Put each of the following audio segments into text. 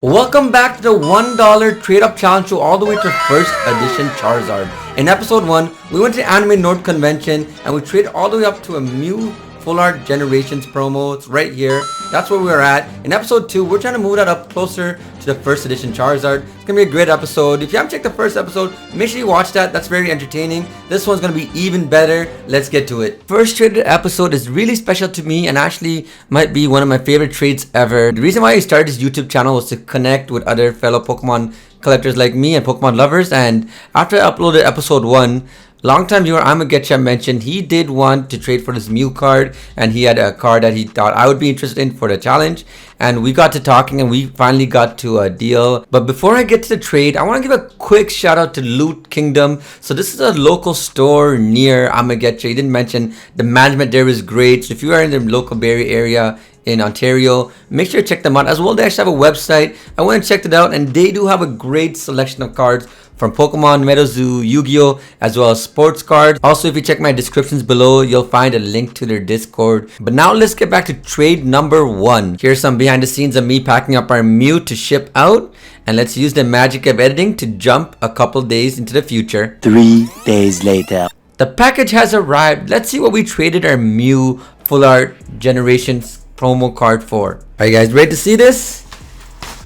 Welcome back to the $1 trade up challenge to all the way to first edition Charizard. In episode 1, we went to the Anime North convention and we traded all the way up to a Mew Full Art Generations promo. It's right here. That's where we are at. In episode 2, we're trying to move that up closer to the first edition Charizard. It's going to be a great episode. If you haven't checked the first episode, make sure you watch that. That's very entertaining. This one's going to be even better. Let's get to it. First traded episode is really special to me and actually might be one of my favorite trades ever. The reason why I started this YouTube channel was to connect with other fellow Pokemon collectors like me and Pokemon lovers. And after I uploaded episode 1, longtime viewer Amagetcha mentioned he did want to trade for this Mew card, and he had a card that he thought I would be interested in for the challenge, and we got to talking and we finally got to a deal. But before I get to the trade, I want to give a quick shout out to Loot Kingdom. So this is a local store near Amagetcha. He didn't mention the management there is great, so if you are in the local Barrie area in Ontario, make sure to check them out. As well, they actually have a website. I went and checked it out, and they do have a great selection of cards from Pokemon, Metazoo, Yu-Gi-Oh, as well as sports cards. Also, if you check my descriptions below, you'll find a link to their Discord. But now let's get back to trade number 1. Here's some behind the scenes of me packing up our Mew to ship out. And let's use the magic of editing to jump a couple days into the future. 3 days later. The package has arrived. Let's see what we traded our Mew Full Art Generations promo card for. Are you guys ready to see this?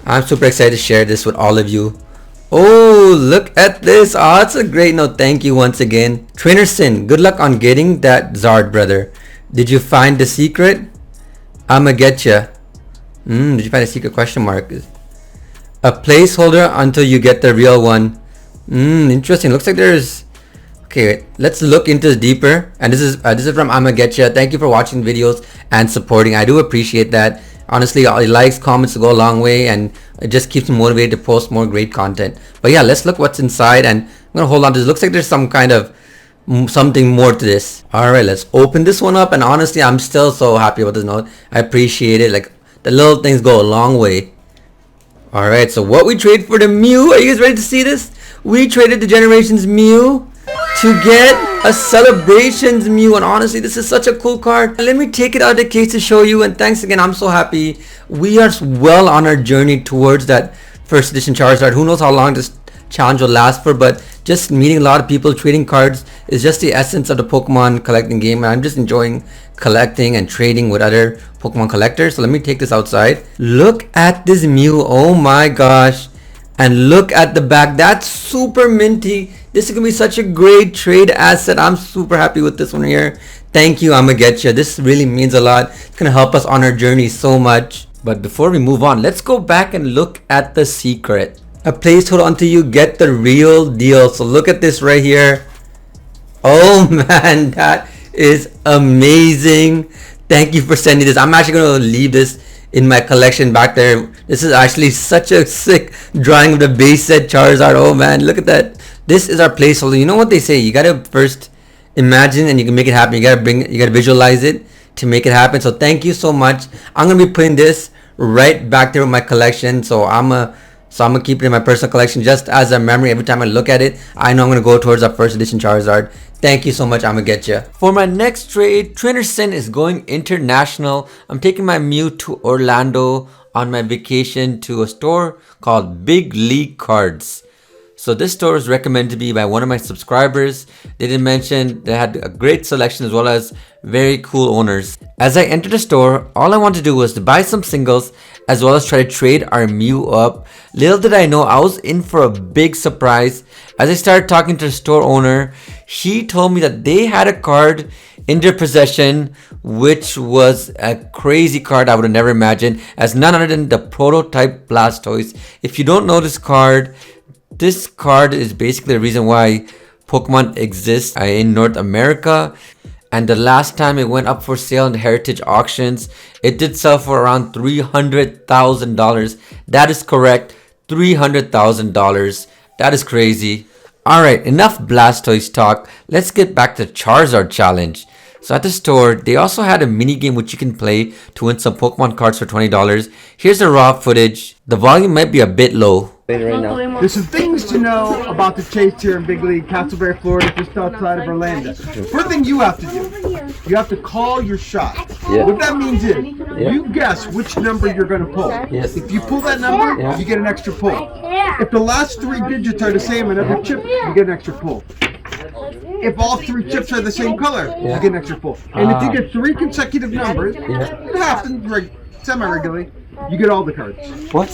I'm super excited to share this with all of you. Oh, look at this. Oh, it's a great note. Thank you once again. Trainer Sin, good luck on getting that Zard, brother. Did you find the secret? I'ma get ya. Did you find a secret question mark? A placeholder until you get the real one. Interesting. Looks like there's... Okay, wait. Let's look into this deeper. And this is from Amagetcha. Thank you for watching videos and supporting. I do appreciate that. Honestly, all likes, comments go a long way, and it just keeps me motivated to post more great content. But yeah, let's look what's inside, and I'm gonna hold on to this. Looks like there's some kind of something more to this. All right, let's open this one up. And honestly, I'm still so happy about this note. I appreciate it. Like, the little things go a long way. All right, so what we trade for the Mew? Are you guys ready to see this? We traded the Generations Mew to get a Celebrations Mew, and honestly, this is such a cool card. Let me take it out of the case to show you, and thanks again. I'm so happy. We are well on our journey towards that first edition Charizard. Who knows how long this challenge will last for, but just meeting a lot of people, trading cards is just the essence of the Pokemon collecting game, and I'm just enjoying collecting and trading with other Pokemon collectors. So let me take this outside. Look at this Mew. Oh my gosh. And look at the back. That's super minty. This is going to be such a great trade asset. I'm super happy with this one here. Thank you, Amagetcha. This really means a lot. It's going to help us on our journey so much. But before we move on, let's go back and look at the secret. A placeholder until you get the real deal. So look at this right here. Oh man, that is amazing. Thank you for sending this. I'm actually going to leave this in my collection back there. This is actually such a sick drawing of the base set Charizard. Oh man, look at that. This is our placeholder. You know what they say, you gotta first imagine and you can make it happen. You gotta visualize it to make it happen. So thank you so much. I'm gonna be putting this right back there with my collection. So I'm gonna keep it in my personal collection just as a memory. Every time I look at it, I know I'm gonna go towards our first edition Charizard. Thank you so much, Amagetcha. For my next trade, Trainer Sin is going international. I'm taking my Mew to Orlando on my vacation to a store called Big League Cards. So this store is recommended to me by one of my subscribers. They did mention they had a great selection as well as very cool owners. As I entered the store, all I wanted to do was to buy some singles as well as try to trade our Mew up. Little did I know I was in for a big surprise. As I started talking to the store owner, he told me that they had a card in their possession which was a crazy card I would have never imagined, as none other than the prototype Blastoise. If you don't know this card is basically the reason why Pokemon exists in North America. And the last time it went up for sale in the heritage auctions, it did sell for around $300,000. That is correct, $300,000. That is crazy. Alright, enough Blastoise talk. Let's get back to the Charizard challenge. So at the store, they also had a mini game which you can play to win some Pokemon cards for $20. Here's the raw footage. The volume might be a bit low. Right now. There's some things to know about the chase here in Big League, Castleberry, Florida, just outside of Orlando. First thing you have to do you have to call your shot. Yeah. What that means is, you guess which number you're going to pull. Yes. If you pull that number, you get an extra pull. If the last 3 digits are the same in every chip, you get an extra pull. If all 3 chips are the same color, you get an extra pull. And if you get 3 consecutive numbers, it happens semi-regularly, you get all the cards. What?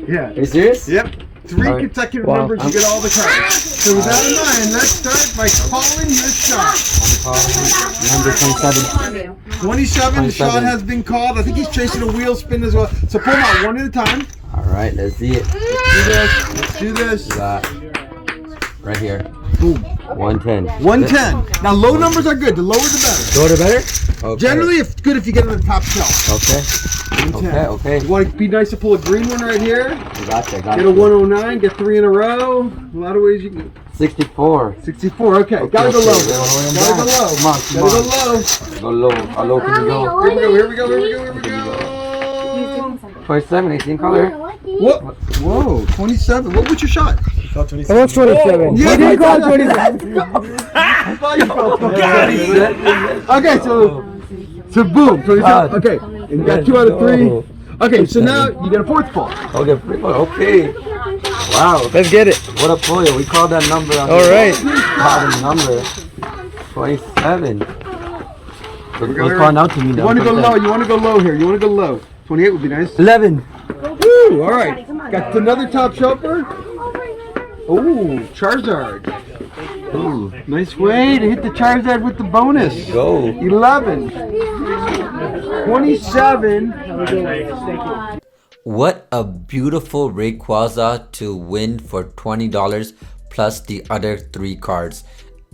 Yeah. Are you serious? Yep. 3 consecutive numbers, you get all the cards. So with that in mind, let's start by calling your shot. I'm calling number 27. 27, the shot has been called. I think he's chasing a wheel spin as well. So pull them out one at a time. Alright, let's see it. Let's do this. Right here. Boom. 110. 110. Now low numbers are good. The lower the better. Lower the better? Okay. Generally, it's good if you get on the top shelf. Okay. 110. Okay. You want to be nice to pull a green one right here. Gotcha. Get a 109. Get 3 in a row. A lot of ways you can. 64. 64. Okay. Gotta go low. Gotta go low. Come on. Gotta go low. Go low. How low can you go? Here we go. 27, 18 color. What? Whoa, 27. What was your shot? I was 27. Yeah, He did call 27. 27. I thought you felt 27. Okay, so boom, 27. Okay, and you got 2 out of 3. Okay, so now you get a 4th pull. Okay. Wow. Let's get it. What a pull. We called that number. All right. Called the number. 27. What's calling out to me now? You want to go low. You want to go low here. You want to go low. 28 would be nice. 11. Woo, all right. Got another top shelfer. Oh, Charizard. Ooh, nice way to hit the Charizard with the bonus. Go. 11. 27. What a beautiful Rayquaza to win for $20 plus the other 3 cards.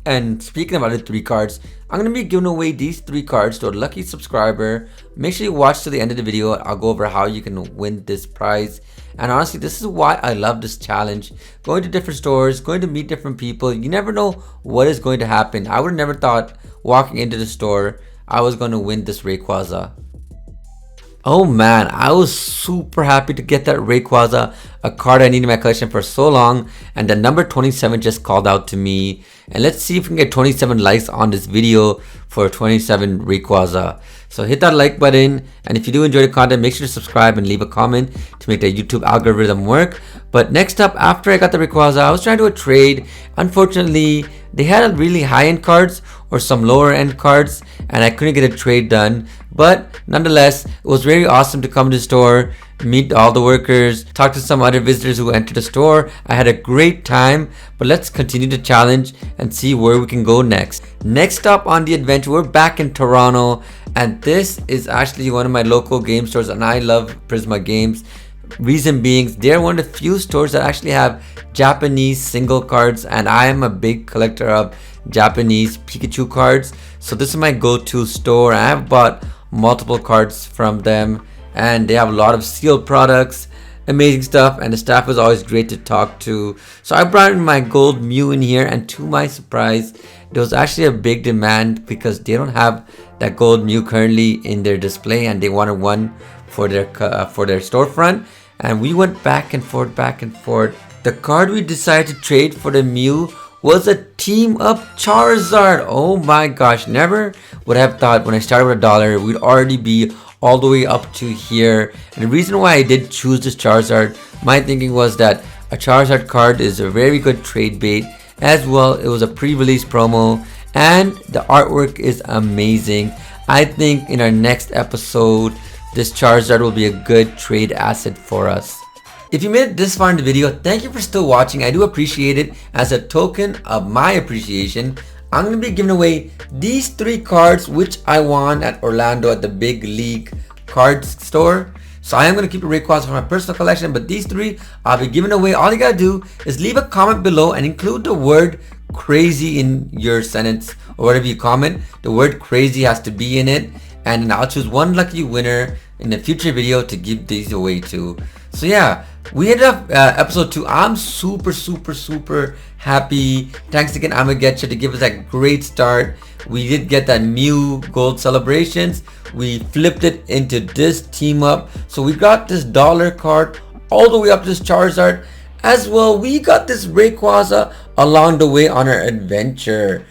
And speaking of other 3 cards, I'm going to be giving away these 3 cards to a lucky subscriber. Make sure you watch to the end of the video. I'll go over how you can win this prize. And honestly, this is why I love this challenge. Going to different stores, going to meet different people. You never know what is going to happen. I would have never thought walking into the store I was going to win this Rayquaza. Oh man, I was super happy to get that Rayquaza, a card I needed in my collection for so long, and the number 27 just called out to me. And let's see if we can get 27 likes on this video for 27 Rayquaza. So hit that like button, and if you do enjoy the content, make sure to subscribe and leave a comment to make the YouTube algorithm work. But next up, after I got the Rayquaza, I was trying to do a trade. Unfortunately, they had really high-end cards or some lower-end cards, and I couldn't get a trade done. But nonetheless, it was very awesome to come to the store, meet all the workers, talk to some other visitors who entered the store. I had a great time, but let's continue the challenge and see where we can go next. Next up on the adventure, we're back in Toronto, and this is actually one of my local game stores, and I love Prisma Games. Reason being, they're one of the few stores that actually have Japanese single cards, and I am a big collector of Japanese Pikachu cards. So this is my go-to store. I have bought multiple cards from them, and they have a lot of sealed products, amazing stuff, and the staff is always great to talk to. So I brought in my gold Mew in here, and to my surprise, there was actually a big demand because they don't have that gold Mew currently in their display, and they wanted one for their storefront. And we went back and forth. The card we decided to trade for the Mew was a team up Charizard. Oh my gosh, never would have thought when I started with $1 we'd already be all the way up to here. And the reason why I did choose this Charizard, my thinking was that a Charizard card is a very good trade bait. As well, it was a pre-release promo, and the artwork is amazing. I think in our next episode, this Charizard will be a good trade asset for us. If you made it this far in the video, thank you for still watching. I do appreciate it. As a token of my appreciation, I'm going to be giving away these 3 cards which I won at Orlando at the Big League Cards store. So I am going to keep the Rayquaza for my personal collection, but these 3 I'll be giving away. All you got to do is leave a comment below and include the word crazy in your sentence, or whatever you comment. The word crazy has to be in it, and then I'll choose one lucky winner in a future video to give these away to. So yeah, we ended up episode 2. I'm super happy. Thanks again, Amagetcha, to give us that great start. We did get that Mew Gold Celebrations. We flipped it into this team up. So we got this $1 card all the way up to this Charizard. As well, we got this Rayquaza along the way on our adventure.